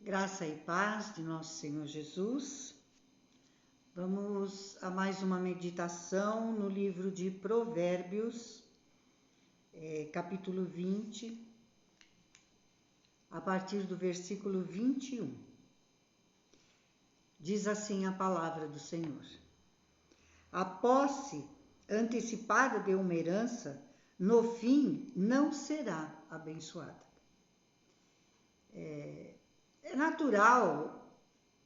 Graça e paz de nosso Senhor Jesus. Vamos a mais uma meditação no livro de Provérbios, capítulo 20, a partir do versículo 21. Diz assim a palavra do Senhor: A posse antecipada de uma herança, no fim, não será abençoada. É natural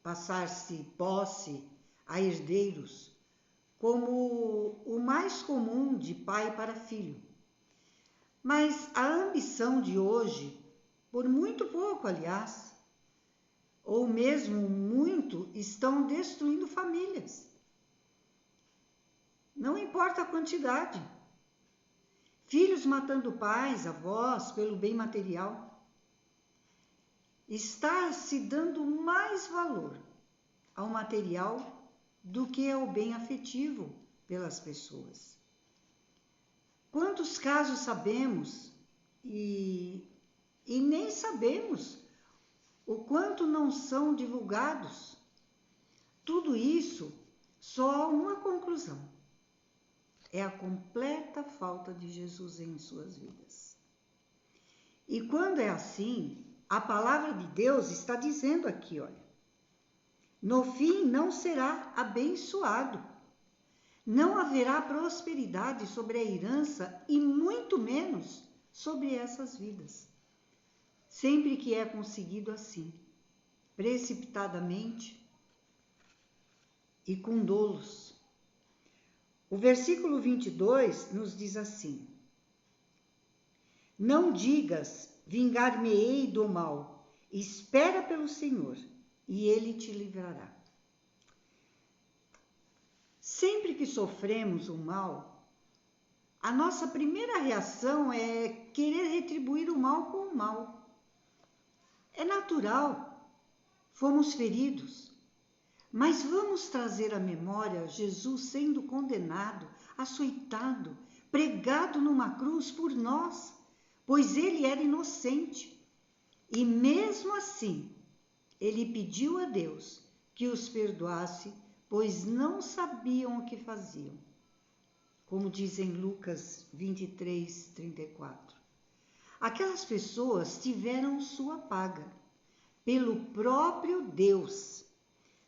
passar-se posse a herdeiros como o mais comum de pai para filho. Mas a ambição de hoje, por muito pouco, aliás, ou mesmo muito, estão destruindo famílias. Não importa a quantidade. Filhos matando pais, avós, pelo bem material. Está se dando mais valor ao material do que ao bem afetivo pelas pessoas. Quantos casos sabemos e nem sabemos o quanto não são divulgados? Tudo isso só há uma conclusão: é a completa falta de Jesus em suas vidas. E quando é assim, a palavra de Deus está dizendo aqui, olha, no fim não será abençoado, não haverá prosperidade sobre a herança e muito menos sobre essas vidas. Sempre que é conseguido assim, precipitadamente e com dolos. O versículo 22 nos diz assim: Não digas, vingar-me-ei do mal, espera pelo Senhor, e Ele te livrará. Sempre que sofremos o mal, a nossa primeira reação é querer retribuir o mal com o mal. É natural, fomos feridos, mas vamos trazer à memória Jesus sendo condenado, açoitado, pregado numa cruz por nós, pois ele era inocente. E mesmo assim, ele pediu a Deus que os perdoasse, pois não sabiam o que faziam. Como diz em Lucas 23, 34. Aquelas pessoas tiveram sua paga pelo próprio Deus.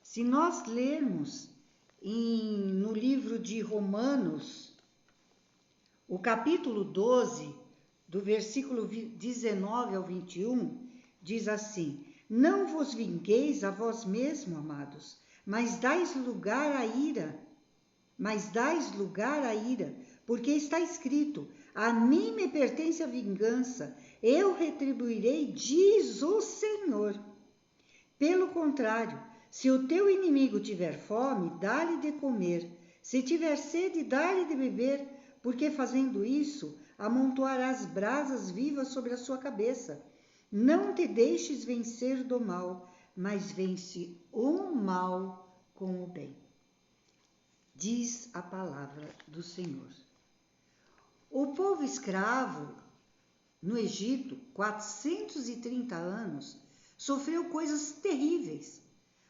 Se nós lermos no livro de Romanos, o capítulo 12, do versículo 19 ao 21, diz assim: Não vos vingueis a vós mesmos, amados, mas dais lugar à ira, porque está escrito: a mim me pertence a vingança, eu retribuirei, diz o Senhor. Pelo contrário, se o teu inimigo tiver fome, dá-lhe de comer, se tiver sede, dá-lhe de beber, porque fazendo isso, amontoarás brasas vivas sobre a sua cabeça. Não te deixes vencer do mal, mas vence o mal com o bem. Diz a palavra do Senhor. O povo escravo no Egito, 430 anos, sofreu coisas terríveis.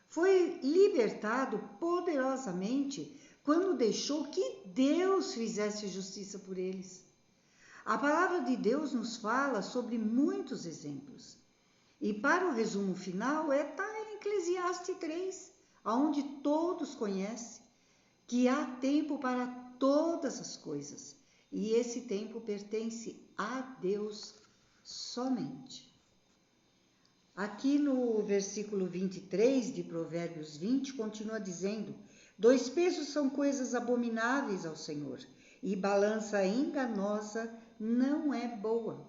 Foi libertado poderosamente quando deixou que Deus fizesse justiça por eles. A palavra de Deus nos fala sobre muitos exemplos. E para o resumo final está em Eclesiastes 3, onde todos conhecem que há tempo para todas as coisas. E esse tempo pertence a Deus somente. Aqui no versículo 23 de Provérbios 20, continua dizendo: 2 pesos são coisas abomináveis ao Senhor, e balança enganosa não é boa.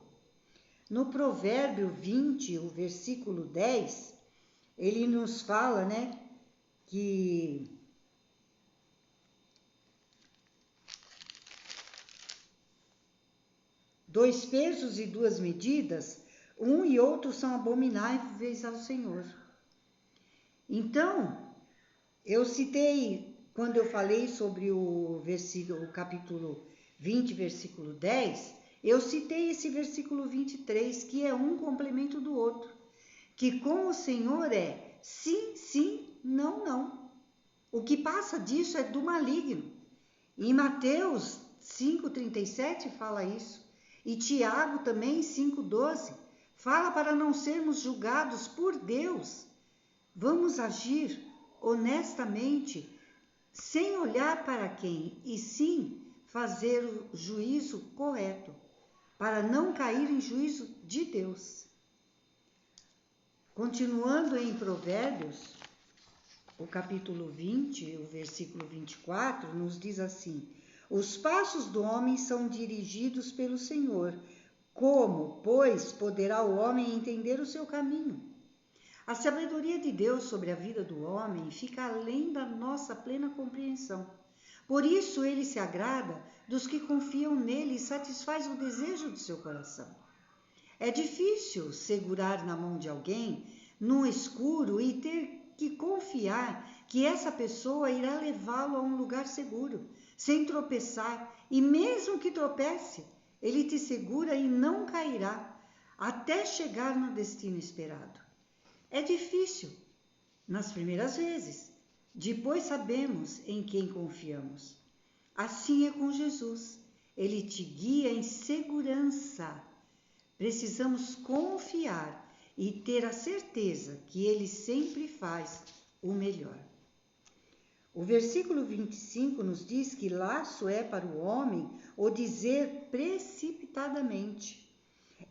No Provérbio 20, o versículo 10, ele nos fala, que dois pesos e duas medidas, um e outro são abomináveis ao Senhor. Então, eu citei, quando eu falei sobre o capítulo 20, versículo 10, eu citei esse versículo 23, que é um complemento do outro. que com o Senhor é sim, sim, não, não. O que passa disso é do maligno. Em Mateus 5,37 fala isso. E Tiago também 5,12 fala para não sermos julgados por Deus. Vamos agir honestamente, sem olhar para quem, e sim fazer o juízo correto, para não cair em juízo de Deus. Continuando em Provérbios, o capítulo 20, o versículo 24, nos diz assim: os passos do homem são dirigidos pelo Senhor. Como, pois, poderá o homem entender o seu caminho? A sabedoria de Deus sobre a vida do homem fica além da nossa plena compreensão. Por isso ele se agrada dos que confiam nele e satisfaz o desejo do seu coração. É difícil segurar na mão de alguém no escuro e ter que confiar que essa pessoa irá levá-lo a um lugar seguro, sem tropeçar, e mesmo que tropece, ele te segura e não cairá, até chegar no destino esperado. É difícil nas primeiras vezes, depois sabemos em quem confiamos. Assim é com Jesus, ele te guia em segurança. Precisamos confiar e ter a certeza que ele sempre faz o melhor. O versículo 25 nos diz que laço é para o homem o dizer precipitadamente.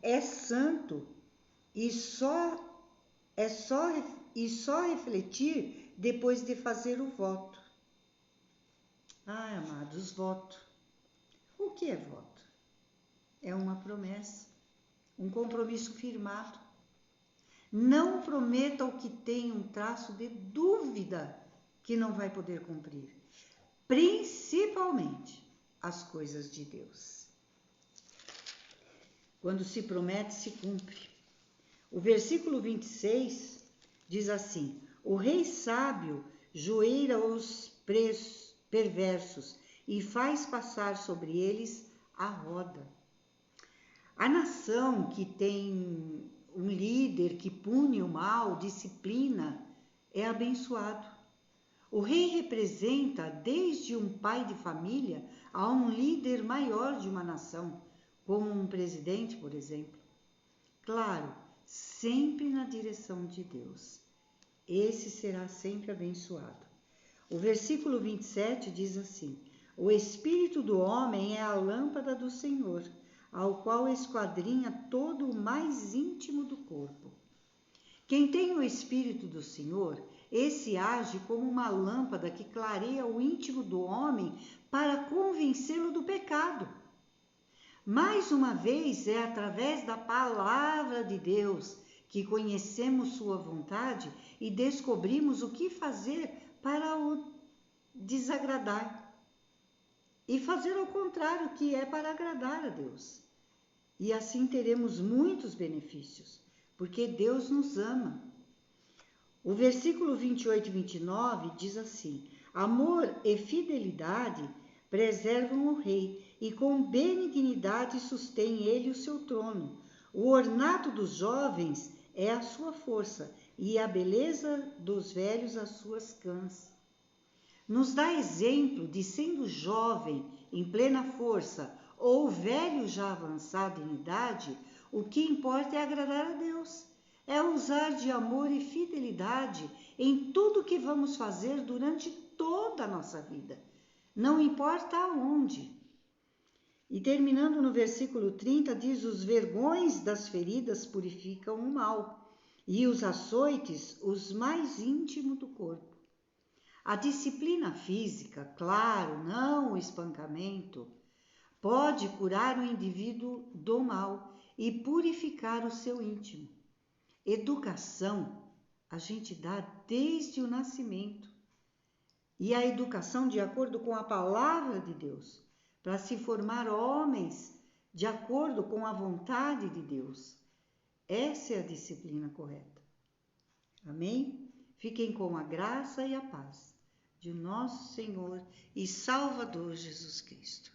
É santo e só refletir depois de fazer o voto. Amados, voto. O que é voto? É uma promessa, um compromisso firmado. Não prometa o que tem um traço de dúvida que não vai poder cumprir, principalmente as coisas de Deus. Quando se promete, se cumpre. O versículo 26 diz assim: o rei sábio joeira os perversos e faz passar sobre eles a roda. A nação que tem um líder que pune o mal, disciplina, é abençoado. O rei representa desde um pai de família a um líder maior de uma nação, como um presidente, por exemplo. Claro, sempre na direção de Deus. Esse será sempre abençoado. O versículo 27 diz assim: o espírito do homem é a lâmpada do Senhor, ao qual esquadrinha todo o mais íntimo do corpo. Quem tem o espírito do Senhor, esse age como uma lâmpada que clareia o íntimo do homem para convencê-lo do pecado. Mais uma vez, é através da palavra de Deus que conhecemos sua vontade e descobrimos o que fazer para o desagradar. E fazer ao contrário, que é para agradar a Deus. E assim teremos muitos benefícios, porque Deus nos ama. O versículo 28 e 29 diz assim: amor e fidelidade preservam o rei, e com benignidade sustém ele o seu trono. O ornato dos jovens é a sua força, e a beleza dos velhos as suas cãs. Nos dá exemplo de, sendo jovem em plena força ou velho já avançado em idade, o que importa é agradar a Deus. É usar de amor e fidelidade em tudo que vamos fazer durante toda a nossa vida, não importa aonde. E terminando no versículo 30, diz: os vergões das feridas purificam o mal, e os açoites os mais íntimos do corpo. A disciplina física, claro, não o espancamento, pode curar o indivíduo do mal e purificar o seu íntimo. Educação a gente dá desde o nascimento. E a educação de acordo com a palavra de Deus, para se formar homens de acordo com a vontade de Deus. Essa é a disciplina correta. Amém? Fiquem com a graça e a paz de nosso Senhor e Salvador Jesus Cristo.